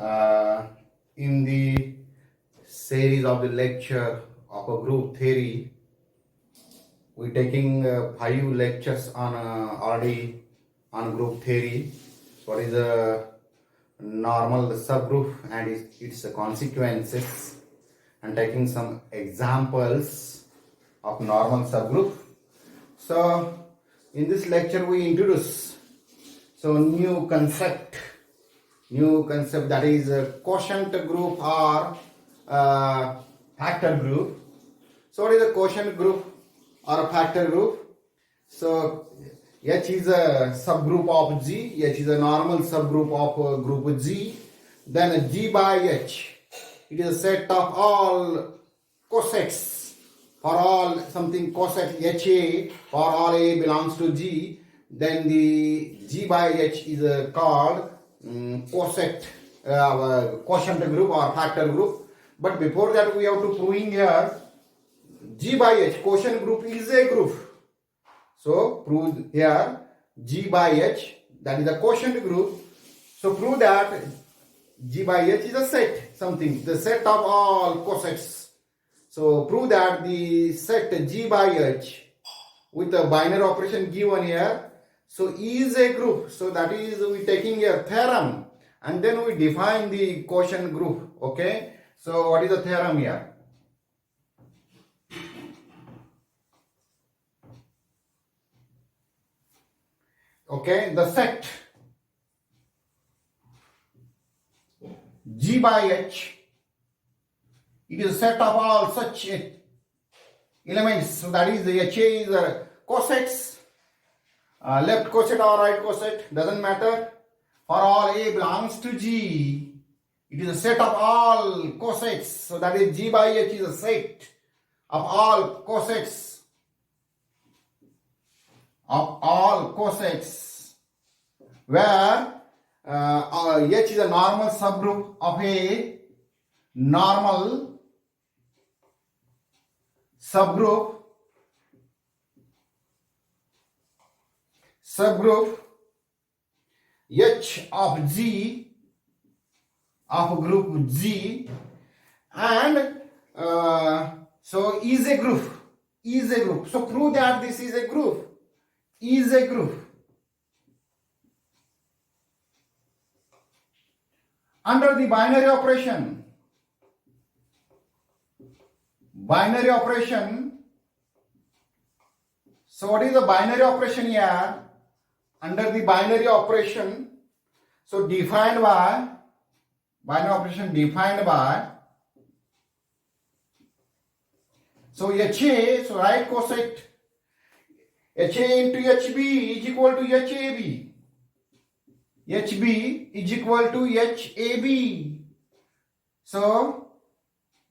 uh, in the series of the lecture of a group theory. We're taking 5 lectures on already on group theory. What is a normal subgroup and its consequences, and taking some examples of normal subgroup. So in this lecture we introduce new concept that is a quotient group or factor group. So what is a quotient group or a factor group? So H is a subgroup of G. H is a normal subgroup of group G. Then G by H, it is a set of all cosets for all something coset HA for all A belongs to G. Then the G by H is called quotient group or factor group. But before that we have to proving here G by H quotient group is a group. So prove here G by H, that is a quotient group. So prove that G by H is a set, the set of all cosets. So prove that the set G by H with the binary operation given here, so is a group. So that is we taking a theorem and then we define the quotient group. Okay. So what is the theorem here? Okay, the set G by H, it is a set of all such elements. So that is the HA is the cosets, left coset or right coset, doesn't matter. For all A belongs to G, it is a set of all cosets. So that is G by H is a set of all cosets. Where H is a normal subgroup of a normal subgroup H of G of group G, and so is a group. So prove that this is a group. Under the binary operation, so what is the binary operation here? Under the binary operation, so defined by so HA, so right coset HA into HB is equal to HAB. HB is equal to HAB. So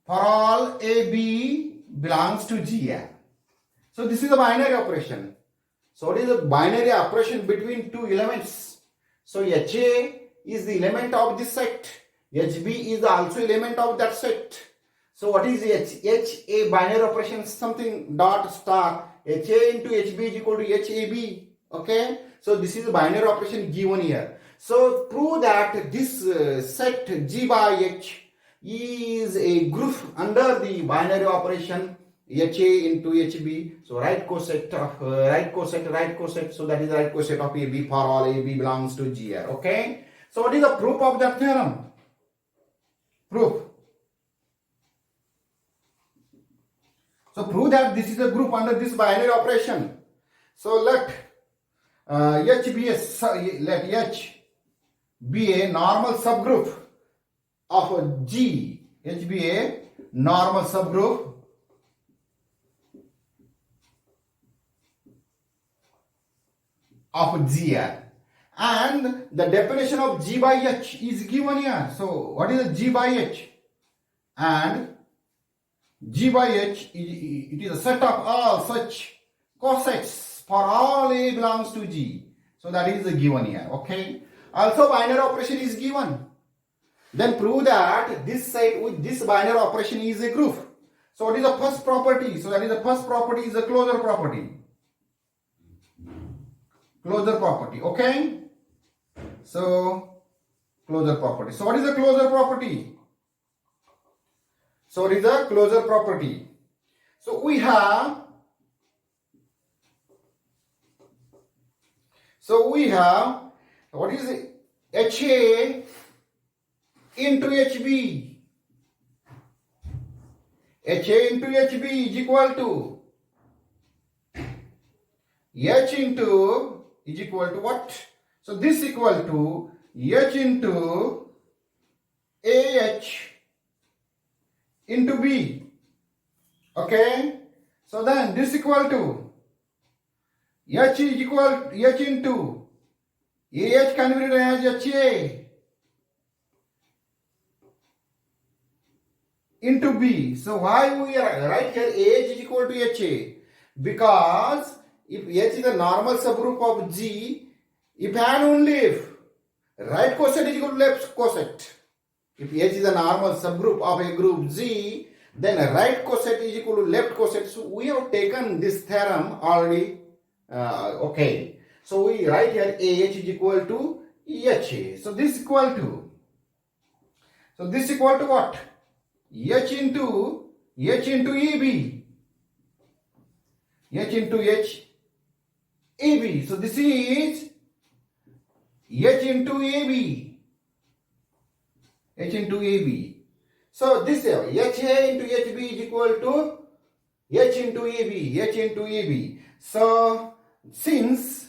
for all AB belongs to G. So this is a binary operation. So what is the binary operation between two elements? So HA is the element of this set. HB is also element of that set. So what is HA binary operation? Something dot star HA into HB is equal to HAB. Okay. So this is a binary operation given here. So prove that this set G by H is a group under the binary operation HA into HB. So right coset. So that is right coset of AB for all AB belongs to G here. Okay. So what is the proof of that theorem? So prove that this is a group under this binary operation. So let H be a normal subgroup of G. H be a normal subgroup of G. And the definition of G by H is given here. So what is the G by H? And G by H, it is a set of all such cosets for all A belongs to G. So that is given here. Okay. Also binary operation is given. Then prove that this set with this binary operation is a group. So what is the first property? So that is the first property is the closure property. Okay. So closure property. So what is the closure property? So what is the closure property? So we have what is it? HA into HB. HA into HB is equal to H into is equal to what? So this equal to H into AH into B. Okay. So then this equal to H is equal H into AH can be written as HA into B. So why we are right here AH is equal to HA? Because if H is the normal subgroup of G, if and only if right coset is equal to left coset. If H is a normal subgroup of a group G, then a right coset is equal to left coset. So we have taken this theorem already. Okay. So we write here AH is equal to HA. So this equal to. So this equal to what? H into EB. H into H AB. So this is H into AB. H into AB. So this HA into HB is equal to H into AB. H into AB. So since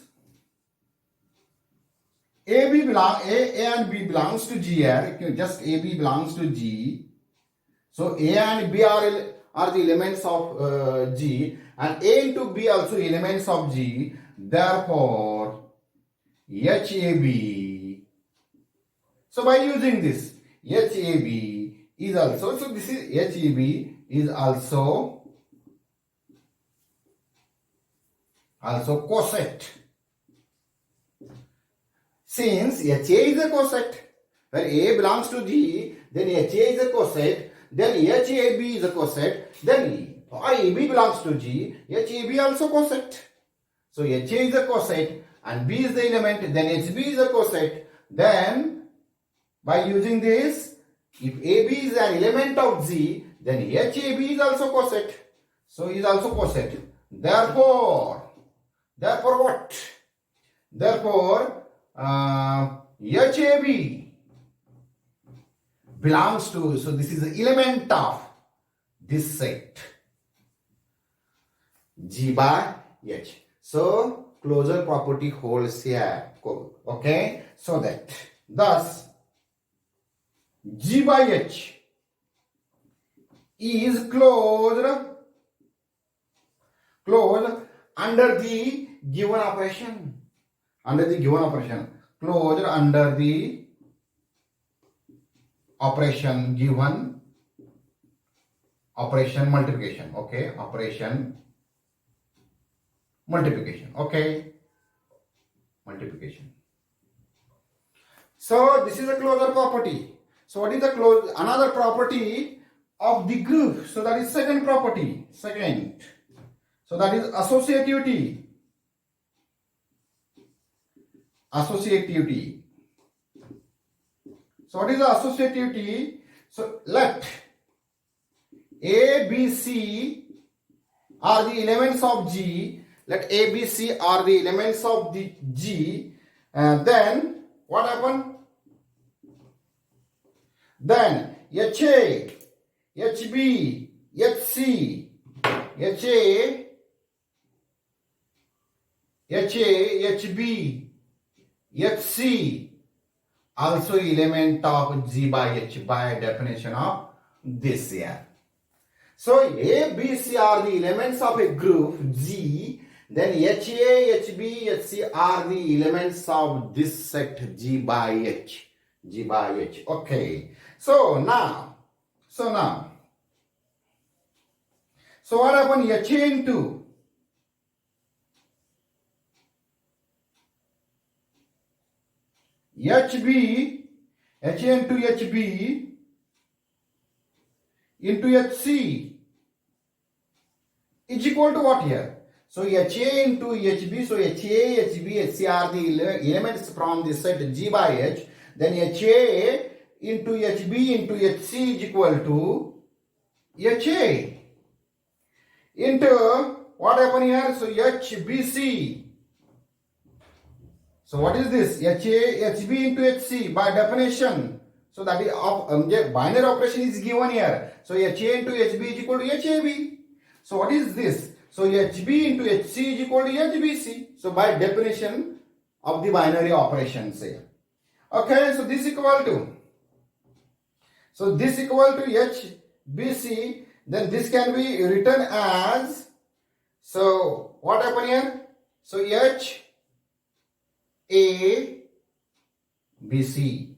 AB belong A and B belongs to G here, just AB belongs to G. So A and B are the elements of G, and A into B also elements of G. Therefore, HAB. So by using this, HAB is also, so this is HAB is also coset. Since HA is a coset, when A belongs to G, then HA is a coset, then HAB is a coset, then AB belongs to G, HAB also coset. So HA is a coset and B is the element, then HB is a coset. Then by using this, if AB is an element of G, then HAB is also coset. So is also coset. Therefore what? Therefore HAB belongs to, so this is the element of this set G by H. So closure property holds here. Okay, so that thus G by H is closed under the given operation. Under the given operation. Closure under the operation given operation multiplication. Okay, operation multiplication. Okay, multiplication. So this is a closure property. So what is the another property of the group? So that is second property. Second. So that is associativity. Associativity. So what is the associativity? So let A, B, C are the elements of G. Let A, B, C are the elements of the G. And then what happened? Then HA, HB, HC, HA, HB, HC also element of G by H by definition of this here. So A, B, C are the elements of a group G. Then HA, HB, HC are the elements of this set G by H. G by H. Okay. So now what happened? HA into HB, HA into HB into HC is equal to what here? So HA into HB, so HA, HB, HC are the elements from the set G by H. then HA into HB into HC is equal to HA into what happened here? So HBC. So what is this? HA, HB into HC by definition. So that is binary operation is given here. So HA into HB is equal to HAB. So what is this? So HB into HC is equal to HBC. So by definition of the binary operations here. Okay, so this equal to. So this equal to HBC. Then this can be written as. So what happened here? So HABC.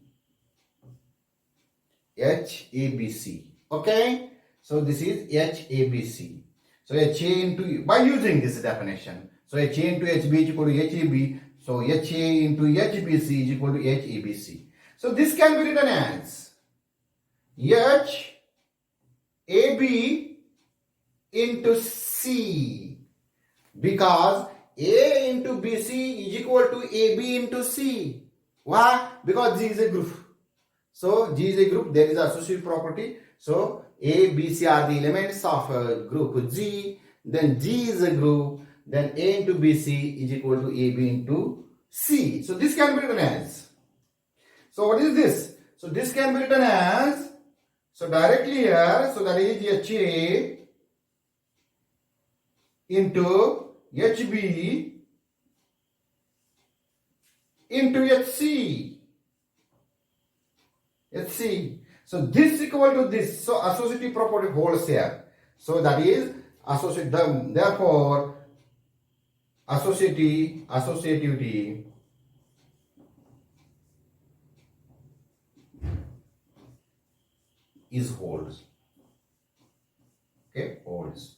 HABC. Okay. So this is HABC. So HA into, by using this definition. So HA into HB is equal to HAB. So HA into HBC is equal to HABC. So this can be written as HAB into C, because A into BC is equal to AB into C. Why? Because G is a group. So G is a group, there is associative property. So A, B, C are the elements of group G. Then G is a group. Then A into BC is equal to AB into C. So this can be written as. So what is this? So this can be written as. So directly here. So that is HA into HB into HC. So this equal to this. So associative property holds here. So that is therefore associativity is holds. Okay, holds.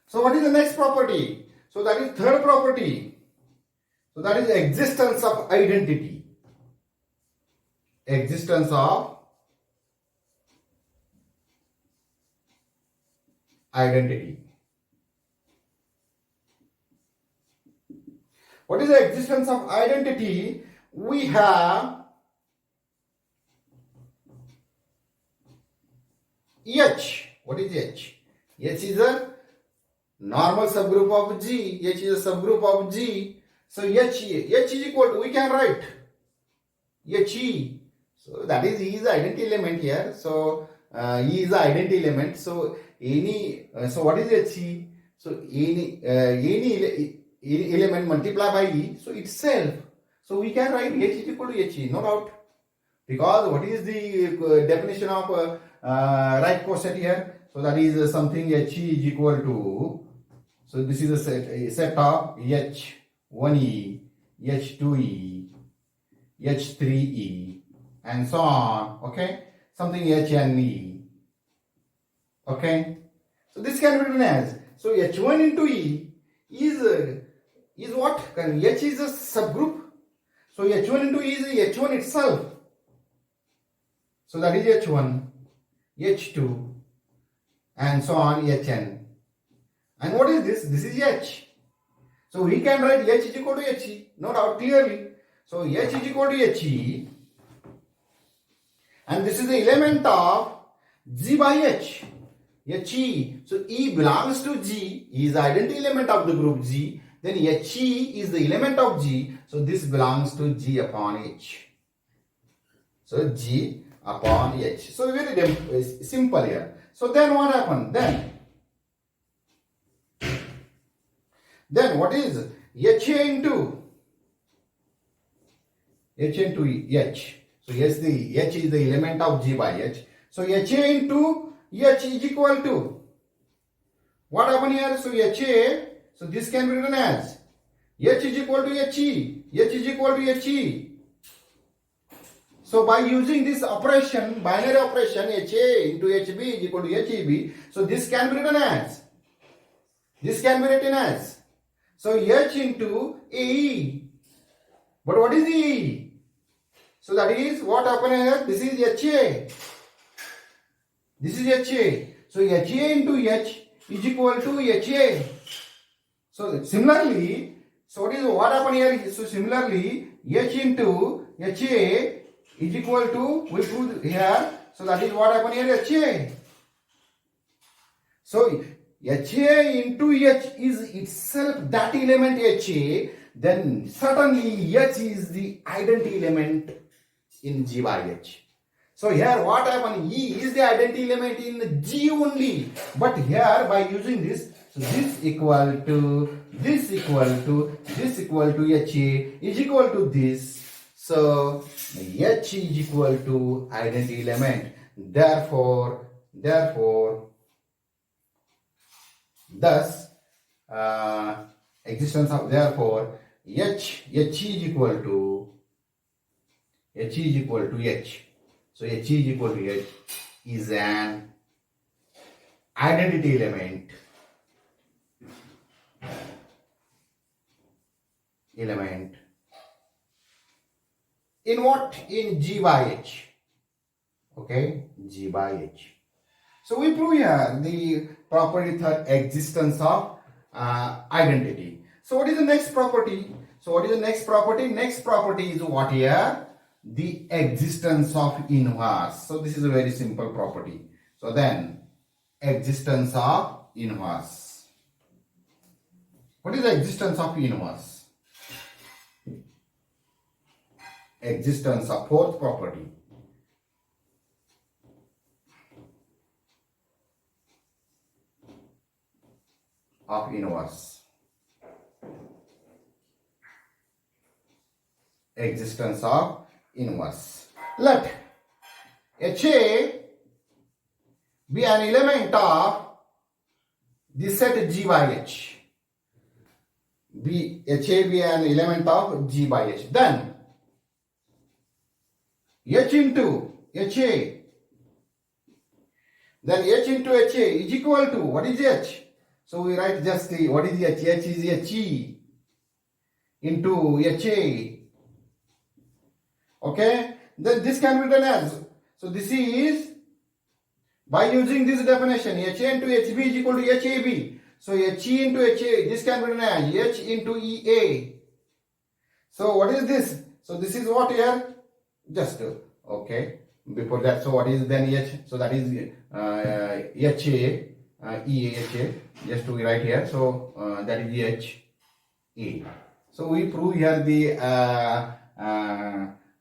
So what is the next property? So that is third property. So that is existence of identity. Existence of identity. What is the existence of identity? We have H. What is H? H is a normal subgroup of G. H is a subgroup of G. So H is equal to, we can write HE. So that is E is the identity element here. So E is the identity element. So any so what is HE? So any element multiplied by E, so itself. So we can write H is equal to HE, no doubt. Because what is the definition of right coset here? So that is something HE is equal to. So this is a set of H1E, H2E, H3E, and so on. Okay, something HNE. Okay, so this can be written as, so H1 into E is what? H is a subgroup. So H1 into E is H1 itself. So that is H1, H2, and so on, Hn. And what is this? This is H. So we can write H is equal to He, no doubt, clearly. So H is equal to He, and this is the element of G by H. He. So E belongs to G, E is the identity element of the group G. Then He is the element of G. So this belongs to G upon H. So G upon H. So very simple here. So then what happened? Then what is HA into H into H? So yes, the H is the element of G by H. So HA into H is equal to what happened here? So HA, so this can be written as H is equal to HE, H is equal to HE. So by using this operation, binary operation, HA into HB is equal to HEB, so this can be written as, so H into AE. But what is E? So that is what happened here? This is HA. This is HA. So HA into H is equal to HA. So similarly, so what happened here? So similarly, H into HA is equal to, we prove here, so that is what happened here, HA. So HA into H is itself that element HA, then certainly H is the identity element in G by H. So here what happened, E is the identity element in G only, but here by using this, so this equal to this equal to this equal to HA is equal to this. So H is equal to identity element. Therefore, thus existence of, therefore H is equal to H. So H is equal to H is an identity element in what? In G by H. Okay, G by H. So we prove here the property third, existence of identity. So what is the next property? So what is the next property? Next property is what here? The existence of inverse. So this is a very simple property. So then existence of inverse. What is the existence of inverse? Existence of fourth property. Of inverse. Existence of inverse. Let HA be an element of the set G by H. HA be an element of G by H. Then H into HA. Then H into HA is equal to, what is H? So we write just the, what is H? H is HE into HA. Okay, then this can be written as, so this is, by using this definition, HA into HB is equal to HAB. So HE into HA, this can be written as H into EA. So what is this? So this is what here? Just, okay, before that, so what is then H? So that is HA, EA, just to write here. So that is H, E. So we prove here the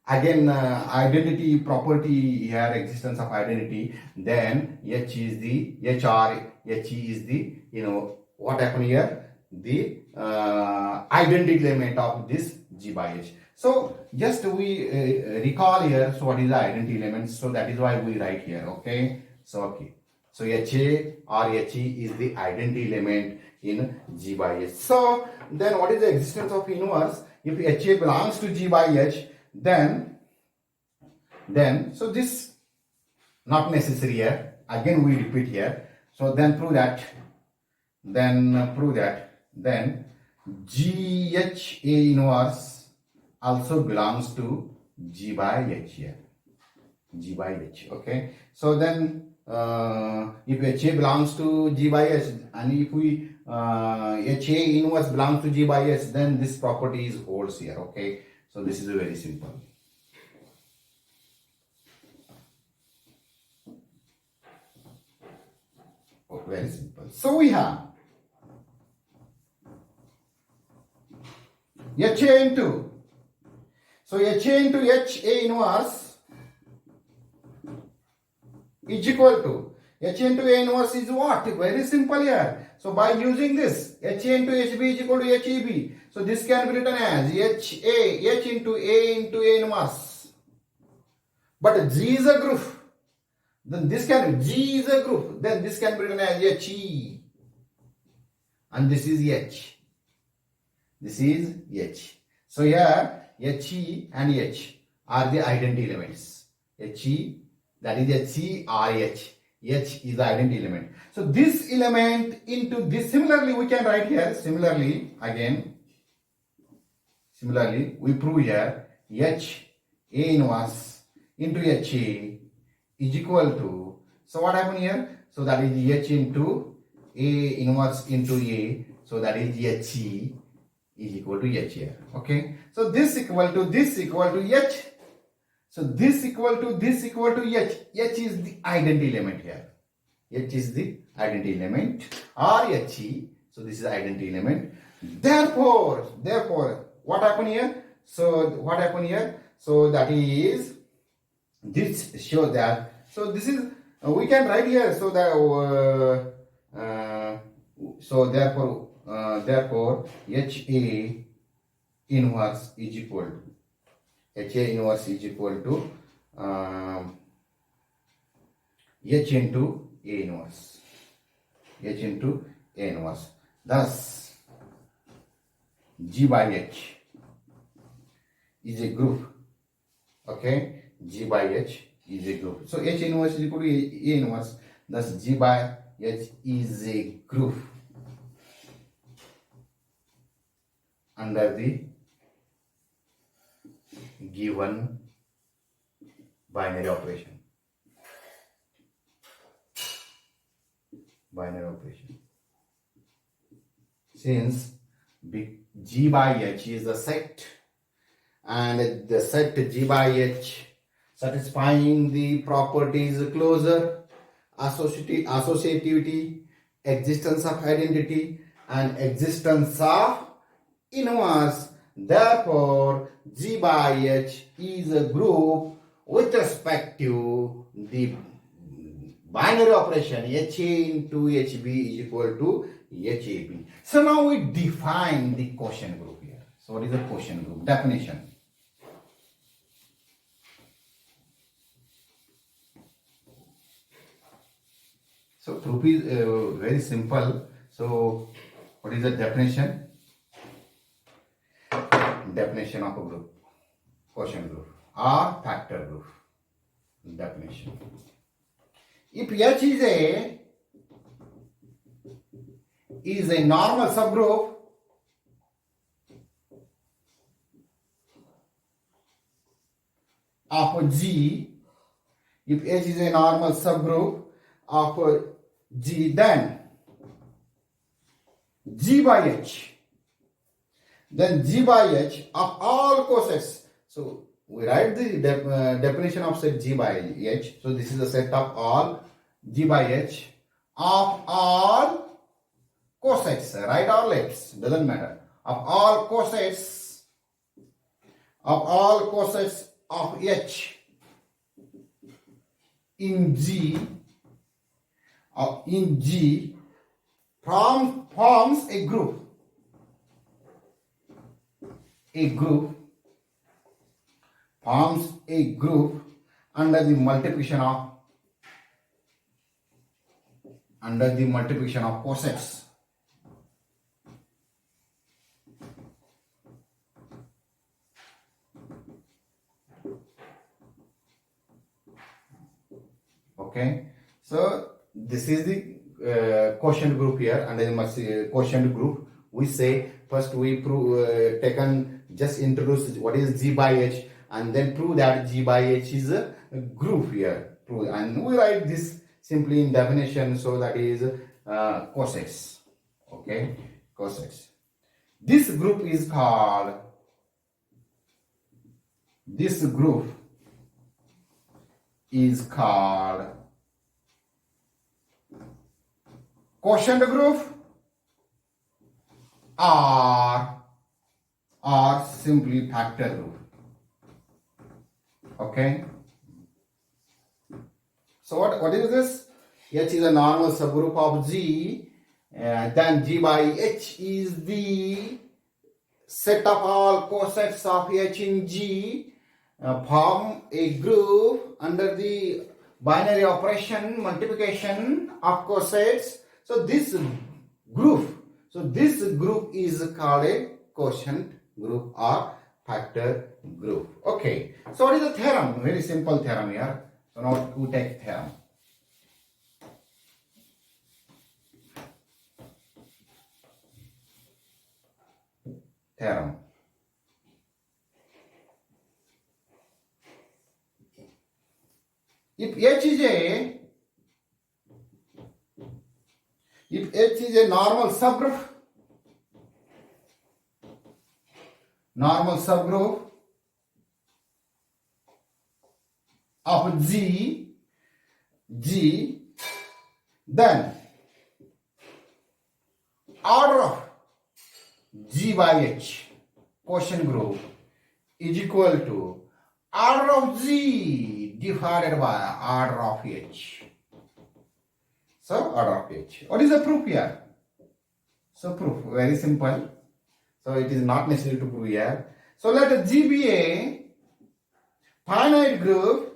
again identity property here, existence of identity. Then H is the HR, HE is the, what happened here, the identity element of this G by H. So just we recall here, so what is the identity element? So that is why we write here. Okay, so okay, so HA or HE is the identity element in G by H. So then what is the existence of inverse? If HA belongs to G by H, then so this not necessary here, again we repeat here. So then prove that, then GHA inverse also belongs to G by H here, G by H. Okay, so then if HA belongs to G by H, and if we HA inverse belongs to G by H, then this property is holds here. Okay, so this is very simple. Very simple. So we have HA into, so HA into HA inverse is equal to, HA into A inverse is what? Very simple here. So by using this, HA into HB is equal to HEB. So this can be written as HA, H into A inverse. But G is a group. Then this can be, G is a group. Then this can be written as HE. And this is H. This is H. So here HE and H are the identity elements. HE, that is HE or H. H is the identity element. So this element into this, similarly we can write here, similarly we prove here H A inverse into HA is equal to, so what happened here? So that is H into A inverse into A, so that is HE is equal to H here. Okay, so this equal to H. So this equal to H. H is the identity element here. H is the identity element or He. So this is identity element. Therefore, what happened here? So that is, this show that. So this is, we can write here. So that therefore HA inverse is equal to H into A inverse. Thus, G by H is a group. Okay, G by H is a group. So H inverse is equal to A inverse. Thus, G by H is a group under the given binary operation. Since G by H is a set, and the set G by H satisfying the properties closure, associativity, existence of identity, and existence of inverse. Therefore, G by H is a group with respect to the binary operation HA into HB is equal to HAB. So now we define the quotient group here. So what is the quotient group? Definition. So group is very simple. So what is the definition? Definition of a group, quotient group or factor group. Definition. If H is a normal subgroup of G, if H is a normal subgroup of G, then G by H of all cosets. So we write the definition of set G by H. So this is the set of all G by H of all cosets, right or left, doesn't matter. Of all cosets of H in G forms a group. Forms a group under the multiplication of cosets. Okay, so this is the quotient group here. Under the quotient group, we say first we prove just introduce what is G by H, and then prove that G by H is a group here. And we write this simply in definition. So that is cosets. Okay, cosets. This group is called quotient group or simply factor group. Okay. So what is this? H is a normal subgroup of G, then G by H is the set of all cosets of H in G, form a group under the binary operation multiplication of cosets. So this group is called a quotient group or factor group. Okay. So what is the theorem? Very simple theorem here. So now we take theorem. If H is a normal subgroup of G, then order of G by H quotient group is equal to order of G divided by order of H. So order of H. What is the proof here? So proof, very simple. So it is not necessary to prove here. So let G be a finite group,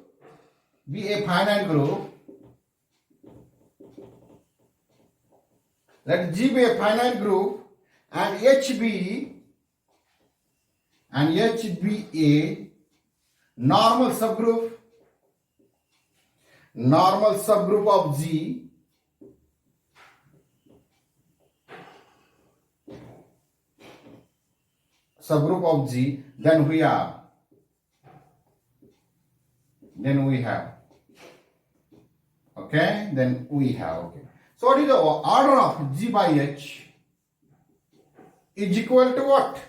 Let G be a finite group and H be a normal subgroup of G, then we have okay. So what is the order of G by H is equal to what?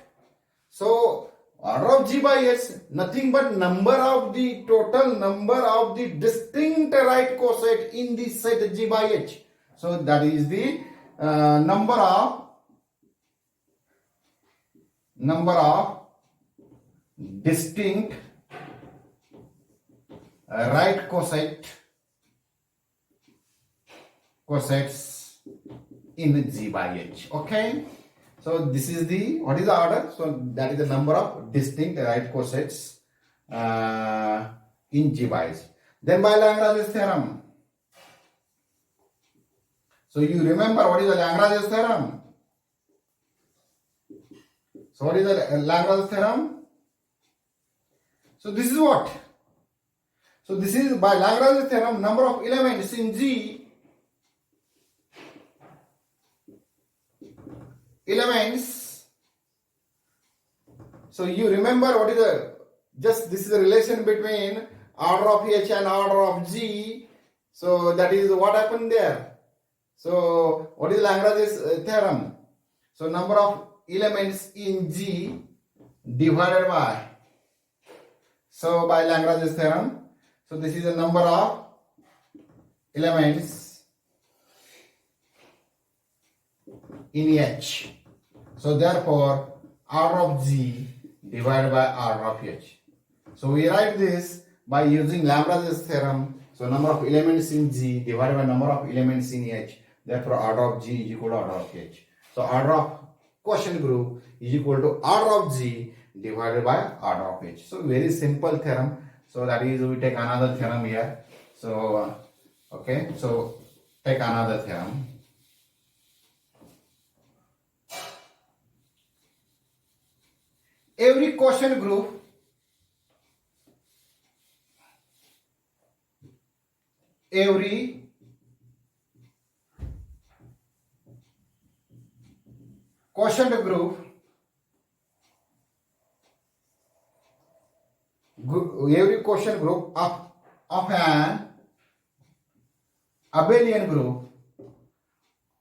So order of G by H nothing but total number of the distinct right coset in the set G by H. So that is the number of distinct right cosets in G by H. Okay. So this is what is the order? So that is the number of distinct right cosets in G by H. Then by Lagrange's theorem. So you remember what is the Lagrange's theorem? So what is the Lagrange's theorem? So this is what? So this is by Lagrange's theorem, number of elements in G So you remember what is this is the relation between order of H and order of G. So that is what happened there. So what is Lagrange's theorem? So number of elements in G divided by, so by Lagrange's theorem, so this is the number of elements in H. So therefore order of G divided by order of H. So we write this by using Lagrange's theorem. So number of elements in G divided by number of elements in H. Therefore order of G is equal to order of H. So order of quotient group is equal to order of G divided by order of H. So very simple theorem. So that is, we take another theorem here. So okay, so take another theorem. Every quotient group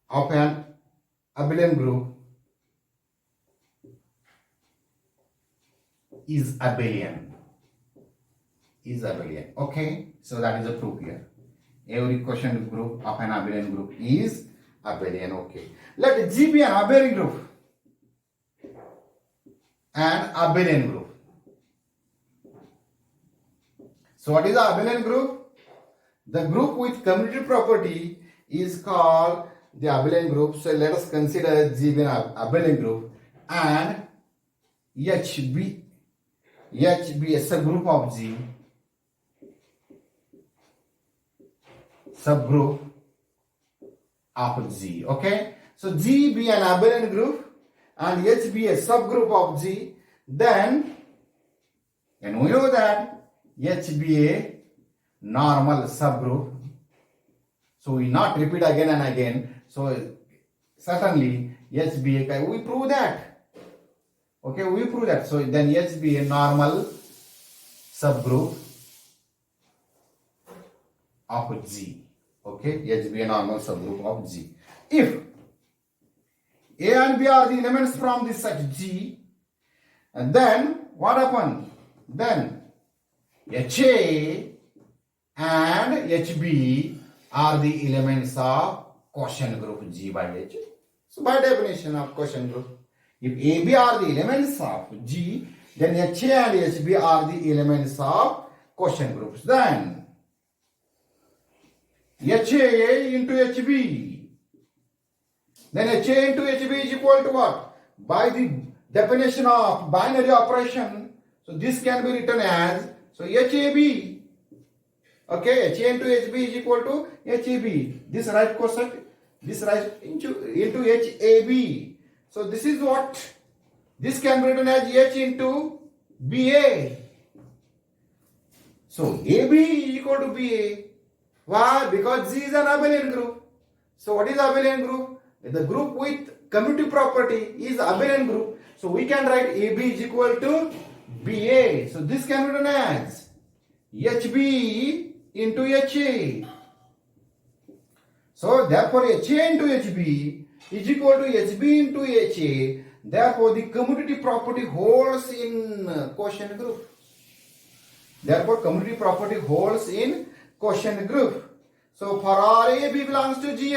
of an abelian group is abelian. Okay, so that is a proof here. Every quotient group of an abelian group is abelian. Okay, let G be an abelian group. So what is the abelian group? The group with commutative property is called the abelian group. So let us consider G be an abelian group and H be a subgroup of G, okay. So G be an abelian group and H be a subgroup of G, then we know that H be a normal subgroup. So we not repeat again and again. So certainly H be a, we prove that. Okay, we prove that. So then H be a normal subgroup of G. Okay, H be a normal subgroup of G. If A and B are the elements from this set G, and then what happened? Then HA and HB are the elements of quotient group G by H. So by definition of quotient group, if AB are the elements of G, then HA and HB are the elements of quotient groups. Then HA into HB. Then HA into HB is equal to what? By the definition of binary operation, so this can be written as, so HAB. Okay, HA into HB is equal to HAB. This right quotient, this right into HAB. So this is what? This can be written as H into BA. So AB is equal to BA. Why? Because Z is an abelian group. So what is abelian group? The group with commutative property is abelian group. So we can write AB is equal to BA. So this can be written as HB into HA. So therefore HA into HB is equal to HB into HA. Therefore the commutative property holds in quotient group. Therefore commutative property holds in quotient group. So for all AB belongs to G.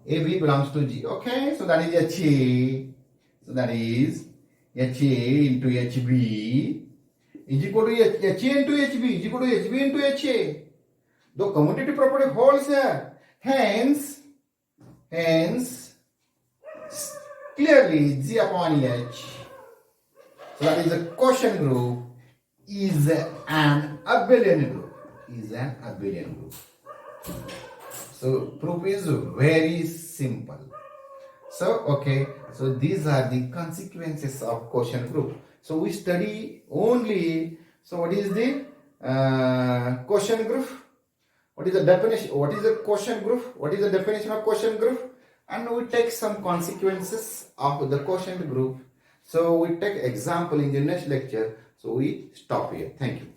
AB belongs to G. Okay, so that is HA. So that is HA into HB is equal to HA into HB is equal to HB into HA. The commutative property holds here. Hence, clearly G upon H. So that is a quotient group is an abelian group. Is an abelian group. So proof is very simple. So okay, so these are the consequences of quotient group. So we study only, so what is the quotient group? What is the definition? What is the quotient group? What is the definition of quotient group? And we take some consequences of the quotient group. So we take example in the next lecture. So we stop here. Thank you.